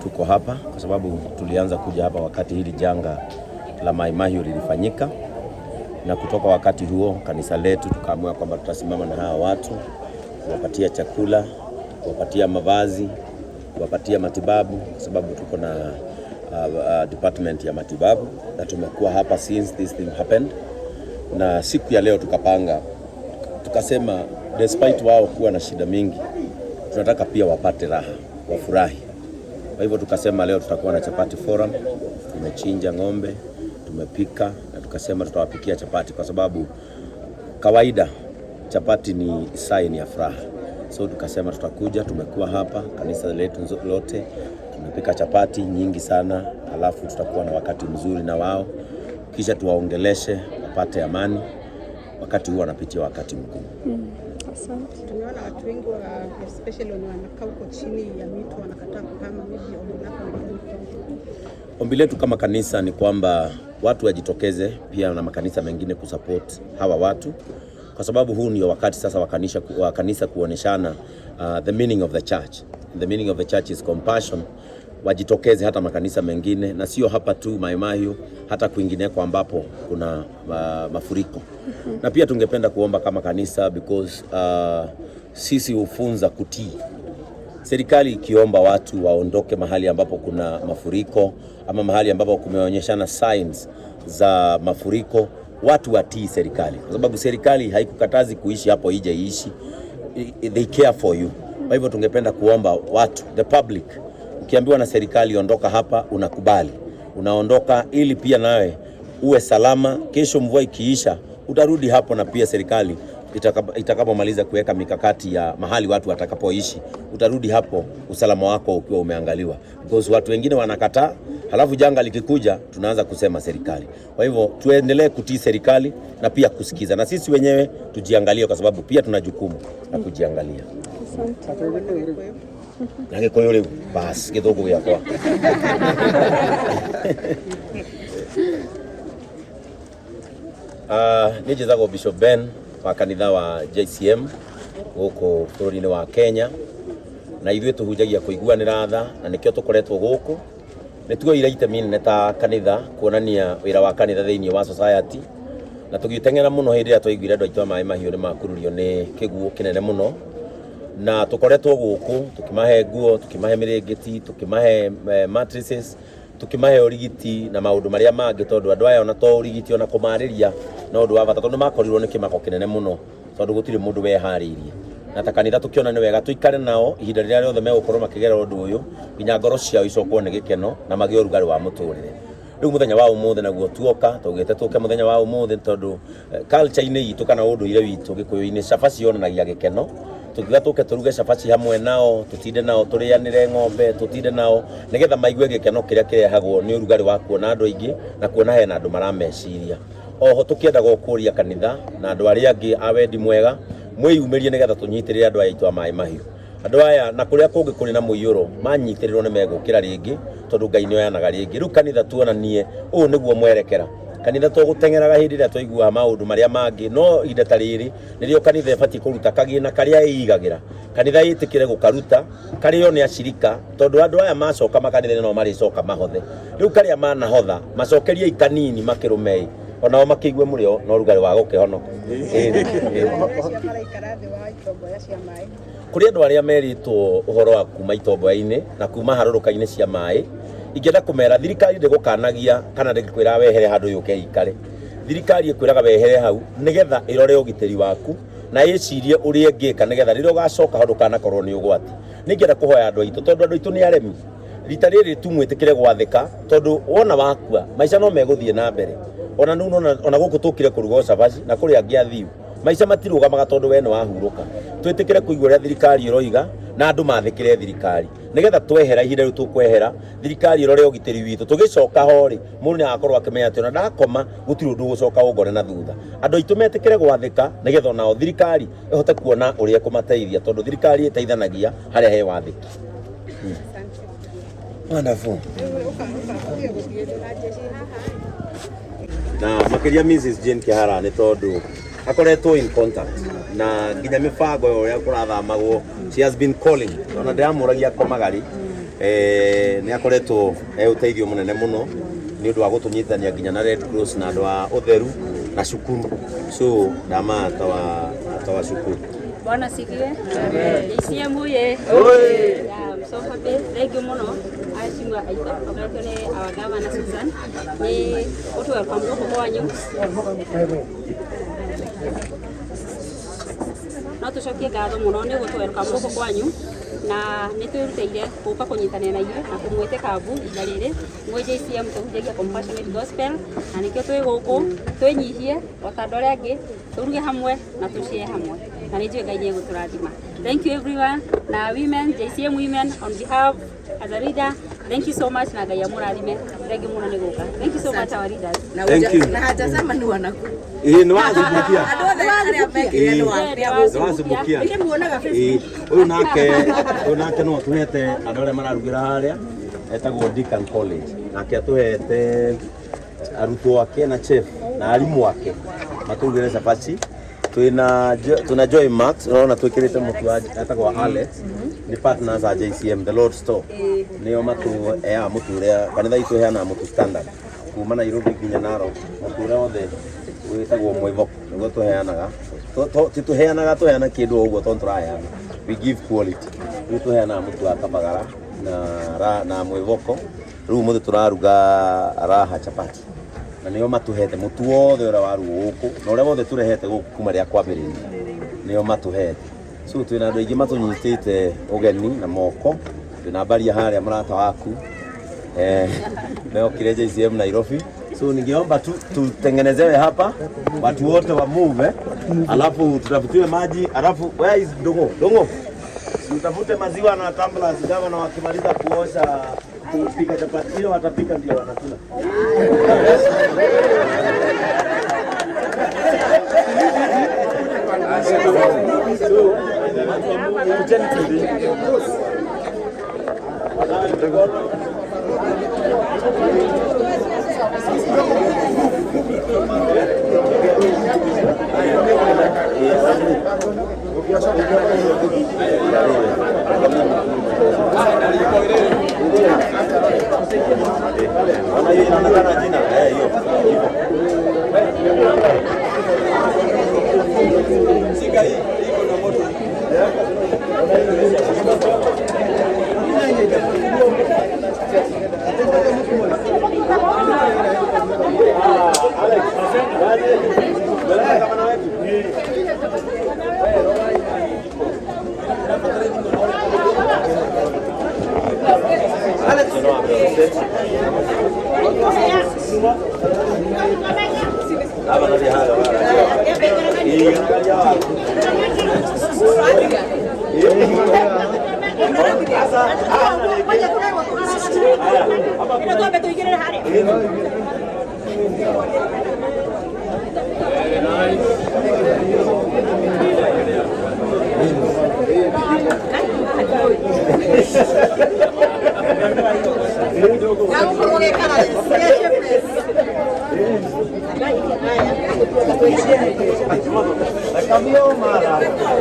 tuko hapa kwa sababu tulianza kuja hapa wakati hili janga la Mai Mahiu lilifanyika, na kutoka wakati huo kanisa letu tukaamua kwamba tutasimama na hawa watu, kuwapatia chakula, kuwapatia mavazi, kuwapatia matibabu, kwa sababu tuko na department ya matibabu, na tumekuwa hapa since this thing happened. Na siku ya leo tukasema despite wao kuwa na shida mingi, tunataka pia wapate raha, wafurahi. Kwa hivyo tukasema leo tutakuwa na chapati forum. Tumechinja ng'ombe, tumepika, na tukasema tutawapikia chapati kwa sababu kawaida chapati ni sign ya furaha. So tukasema tutakuja, tumekuwa hapa kanisa letu lote, tumepika chapati nyingi sana, alafu tutakuwa na wakati mzuri na wao, kisha tuwaongeleshe wapate amani wakati huo wanapitia wakati mgumu. Asante. Tumeona watu wengi especially wanakaa huko chini ya mito wanakataa kuhama, maybe ombi letu kama kanisa ni kwamba watu wajitokeze pia na makanisa mengine kusupport hawa watu, kwa sababu huu ndio wakati sasa wa kanisa kuoneshana the meaning of the church. The meaning of the church is compassion. Wajitokeze hata makanisa mengine, na sio hapa tu Mai Mahiu, hata kwingineko ambapo kuna mafuriko. Na pia tungependa kuomba kama kanisa because sisi hufunza kutii. Serikali ikiomba watu waondoke mahali ambapo kuna mafuriko ama mahali ambapo kumeonyeshana signs za mafuriko, watu watii serikali, kwa sababu serikali haikukatazi kuishi hapo ije iishi. They care for you. Kwa hivyo tungependa kuomba watu, the public, ukiambiwa na serikali ondoka hapa, unakubali, unaondoka ili pia nawe uwe salama. Kesho mvua ikiisha utarudi hapo, na pia serikali itakapomaliza kuweka mikakati ya mahali watu watakapoishi, utarudi hapo usalama wako ukiwa umeangaliwa, because watu wengine wanakataa, halafu janga likikuja tunaanza kusema serikali. Kwa hivyo tuendelee kutii serikali na pia kusikiza, na sisi wenyewe tujiangalie, kwa sababu pia tuna jukumu la kujiangalia. Nage kwa yule basi kidogo yako. Nijezago Bishop Ben wa kanitha wa JCM huko bũrũri-inĩ wa Kenya, na ithuĩ tũhunjagia kũiguanĩra tha, na nĩkĩo tũkoretwo gũkũ. Nĩtuoire itemi inene ta kanitha kuonania wĩra wa kanitha thĩinĩ wa society, na tũgĩteng'era mũno hĩndĩ ĩrĩa twaiguire andũ aitũ a Mai Mahiu nĩ makururio nĩ kĩguũ kĩnene mũno, na tũkoretwo gũkũ tukimahe nguo, tukimahe mĩrĩngĩti, tukimahe mattresses, tukimahe ũrigiti na maũndũ marĩa mangĩ, tondũ andũ aya ona to ũrigiti ona kũmarĩria no ũndũ wa bata, tondũ makorirwo nĩ kĩmako kĩnene mũno, tondũ gũtirĩ mũndũ weharĩirie. Na ta kanitha tũkĩona nĩ wega tũikare nao ihinda rĩrĩa rĩothe megũkorwo makĩgerera ũndũ ũyũ, nginya ngoro ciao icokwo nĩ gĩkeno na magĩe ũrugarĩ wa mũtũrĩre. Rĩu mũthenya wa ũmũthĩ naguo tuoka, tũgĩte tũke mũthenya wa ũmũthĩ, tondũ culture-inĩ itũ kana ũndũire witũ Gĩkũyũ-inĩ cabaci yonanagia gĩkeno. Tukiga tũke tũruge cabaci hamwe nao, tũtinde nao, tũrĩanĩre ng'ombe, tũtinde nao, nĩgetha maigue gĩkeno kĩrĩa kĩrehagwo nĩ ũrugarĩ wa kuona andũ aingĩ na kuona hena andũ marameciria. Oho tũkĩenda gũkũria kanitha na andũ arĩa angĩ a wendi mwega, mwĩyumĩrie nĩgetha tũnyitĩrĩre andũ aya aitũ a Mai Mahiu. Andũ aya na kũrĩa kũngĩ kũrĩ na mũiyũro manyitĩrĩrwo nĩ megũkĩra rĩngĩ, tondũ Ngai nĩ oyanaga rĩngĩ. Rĩu kanitha tuonanie ũũ nĩguo mwerekera. Kanitha tũgũteng'eraga hĩndĩ ĩrĩa twaigua maũndũ marĩa mangĩ, no ihinda ta rĩrĩ nĩrĩo kanitha ĩbatiĩ kũruta kagĩna karĩa ĩigagĩra. Kanitha ĩtĩkĩre gũkaruta karĩo nĩ acirika, tondũ andũ aya macoka makanitha no marĩcoka mahothe. Rĩu karĩa manahotha macokerie kanini makĩrũme, onao makĩigue mũrĩo no rugarĩ wa gũkĩhonoka. Kũrĩ andũ arĩa merĩtwo ũhoro wa kuma itomboya-inĩ na kuma harũrũka-inĩ cia maĩ, ingĩenda kũmera thirikari ndĩgũkanagia kana ndĩkwĩra wehere handũ yũke ikare. Thirikari ĩkwĩraga wehere hau nĩgetha ĩrore ũgitĩri waku na ĩcirie ũrĩa ĩngĩka nĩgetha rĩrĩa ũgacoka handũ kanakorwo nĩ ũgwati. Nĩngĩenda kũhoya andũ aitũ, tondũ andũ aitũ nĩ aremi. Rita rĩrĩ tu mwĩtĩkĩre gwathĩka, tondũ wona wakua maica no megũthiĩ na mbere. Ona gũkũ tũkire kũruga cabaci na kũrĩa angĩ athiu, maica matirũgamaga tondũ we nĩ wahurũka. Twĩtĩkĩre kũigua ũrĩa thirikari ĩroiga na andũ mathĩkĩre thirikari, nĩgetha twehera ihinda rĩu tũkwehera, thirikari ĩrore ũgitĩri witũ. Tũgĩcoka ho-rĩ, mũndũ nĩ agakorwo akĩmenya atĩ ona ndakoma gũtirĩ ũndũ ũgũcoka ũngore na thutha. Andũ aitũ metĩkĩre gwathĩka nĩgetha onao thirikari ĩhote kuona ũrĩa ĩkũmateithia, tondũ thirikari ĩteithanagia harĩa he wathĩki. Wonderful. Na makĩria Mrs. Jane Kĩhara nĩ tondũ akoretwo in contact na nginya mĩbango ũrĩa kũrathamagwo, she has been calling, ona ndĩramũragia komagari nä akoretwo uteithio munene muno nä å ndå wa gå tå nyitithania nginya na Red Cross na andå a å theru na cukuru so ndama atawa cukuru. Bwana sikiwe. JCM ye. I'm so happy. Thank you muno. Ashimwa aita. Okatone our governor Susan. Ni otu welcome kwa wanyu. No tucokie ngatho muno ni gutu welcome guku kwanyu na ni twirutire guka kunyitania na inyuĩ na kumwite kambu ihinda rĩrĩ ngwe JCM tuhunjagia compassionate gospel na nikio twi guku twinyihie o ta andũ arĩa angĩ turuge hamwe na tucie hamwe na nĩ njũĩ Ngai nĩ egũtũrathima. Thank you everyone na women JCM women on behalf as a leader, thank you so much na Ngai amũrathime. Thank you muno nĩ guka. Thank you so much our leaders. Thank you. Na hajasema ni wanaku. Nĩ wacubukia. Andũ othe arĩa mekire nĩ wacubukia. Nĩ muonaga Facebook. Ũyũ nake no tuhete andũ arĩa mararugĩra harĩa etagwo Deacon College nake atuhete arutwo ake na chef na arimũ ake maturugĩre cabaci. Tuna Joy Max unaona twikirite mutu atagwo Alex ni partners a JCM the Lord Store nio matu mutu uria kanitha itu heana mutu standard kuma Nairobi nginya Narok mutu uria othe witagwo mwivoko niguo tuheanaga tuheana kindu uguo tondu turaheana we give quality tuheana mutu wa Kabagara na mwivoko riu muthe turaruga raha chapati na nio matuhete mutu wothe uria waru guku na uria wothe turehete guku kuma ria kwambiriria nio matuhete so twina andu aingi matunyitite ugeni na moko twina baria haria murata waku meokire JCM Nairobi so ningeomba tutengenezewe hapa watu wote wa move alafu tutafutiwe maji alafu where is Dongo tutafute maziwa na tumblers kama na wakimaliza kuosha kupika chapati watapika ndio watakula.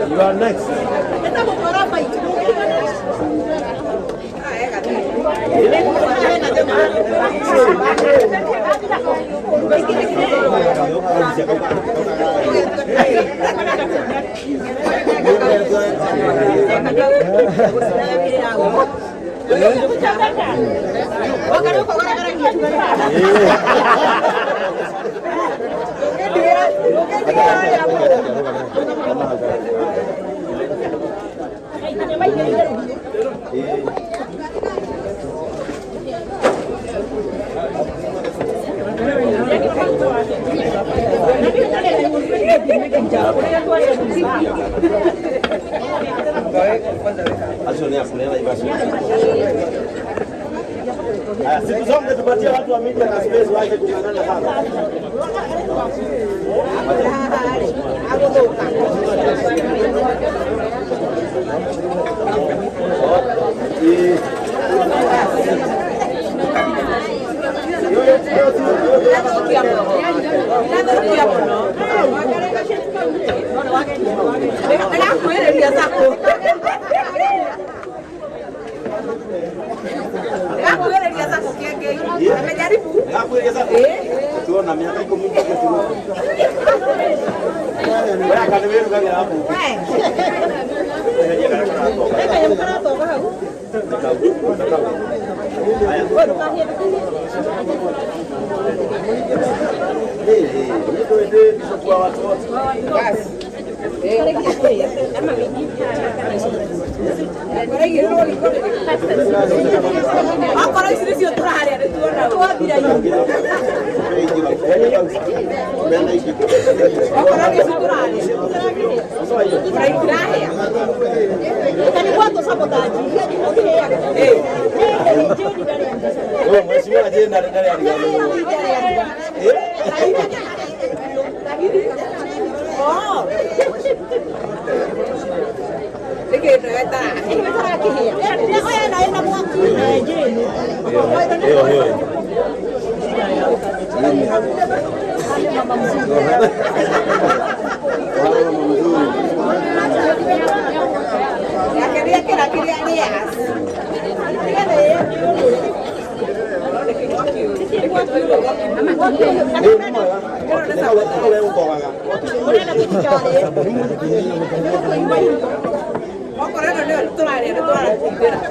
You are next. Siku zote tupatie watu wa media na space waje kung'ang'ana sana. Amejaribu. Nakueleza. Tuona miaka 10 wewe akaniweru gani hapo?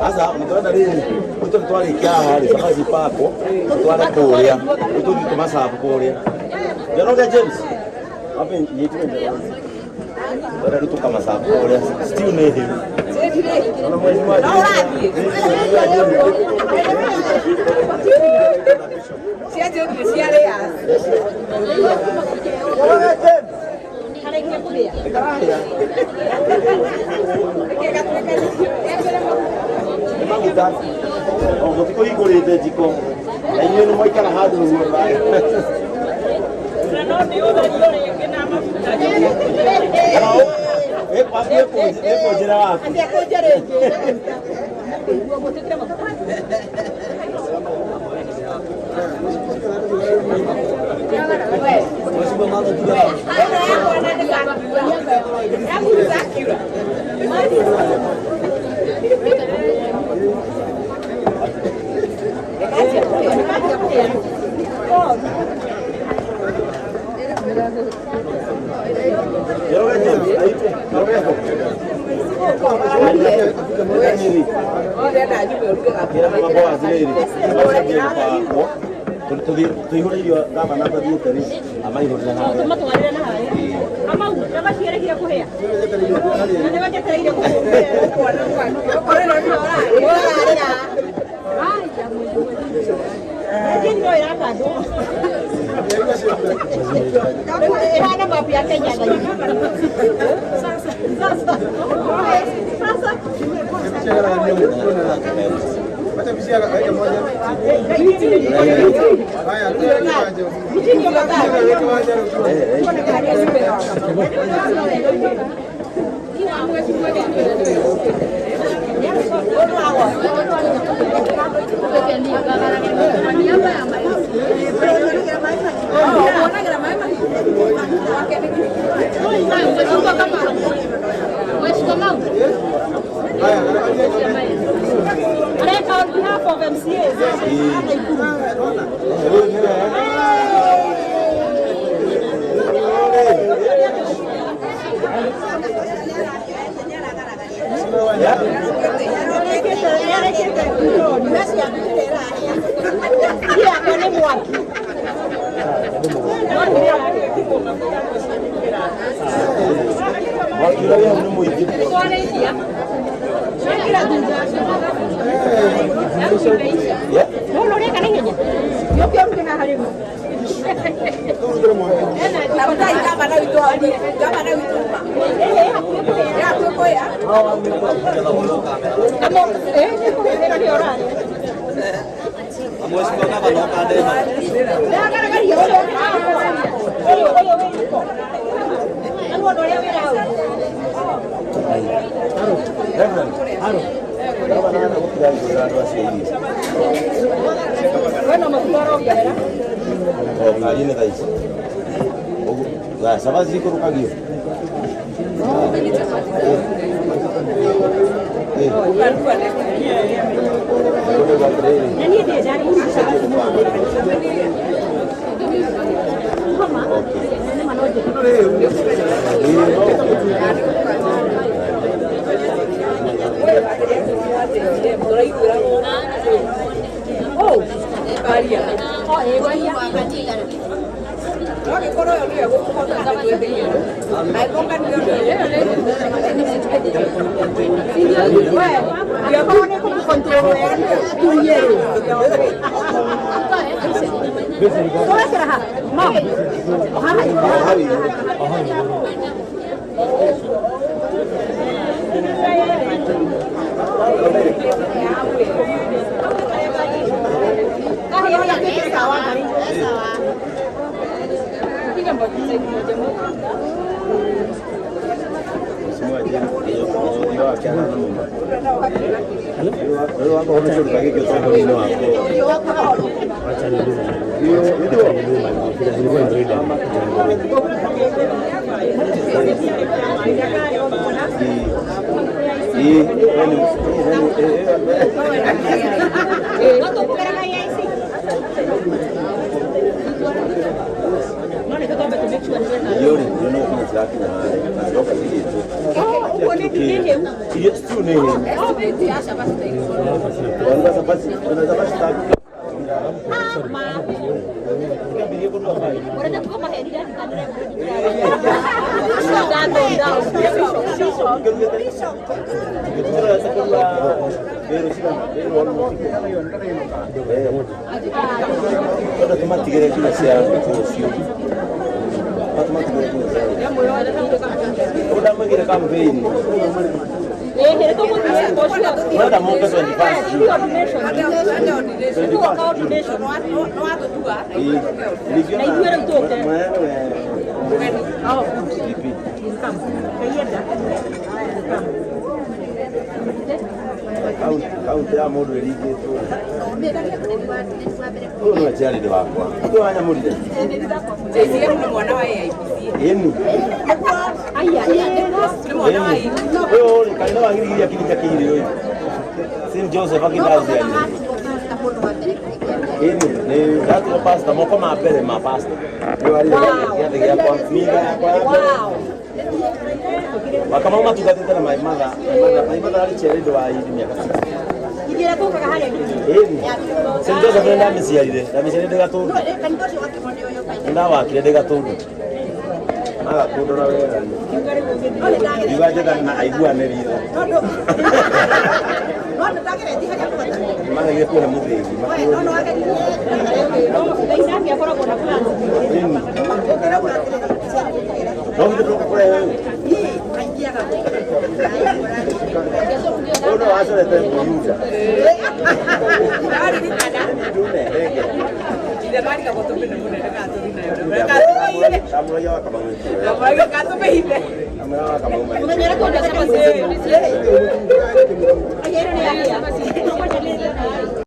Asa mtwenda lini? Utotwali kya sakazi pako, utwala kulia, utotumasa hapo kulia. Janoga James. Hapo yetu ndio. Bora tu kama sapo kulia. Still need him. Ana mwezi mmoja. Siaje kusiale ya. Janoga James. Kale kulia. Maguta. Oh, tiko igorete tiko. Ainyo no mai kala hadu no ba. No dio da dio ke na mafuta. Hello. Papi ko jira wa. Ati ko jere. On behalf of MCA. Sabaziko rukagio. Nani dia jadi Kaunti ya mundu erigitwo uyu niwe ciarire wakwa uyu wanyamurire JCM ni mwana wa AIPC inu uyu kanitha wagirigiria kirinja kiiri uyu St Joseph akindaziani inu ni datiro pastor moko ma mbere ma pastor ni wari giathe giakwa mitha yakwa wakama matugatite na maimatha ari ciarire wa idi miaka St Joseph ndamiciarire Gatundu ndawakire ndi Gatundu agakundora wega iga njega na aiguane ritho magagire kuhe muthingi uno wacorete kuyuja kamuraia wakamamwe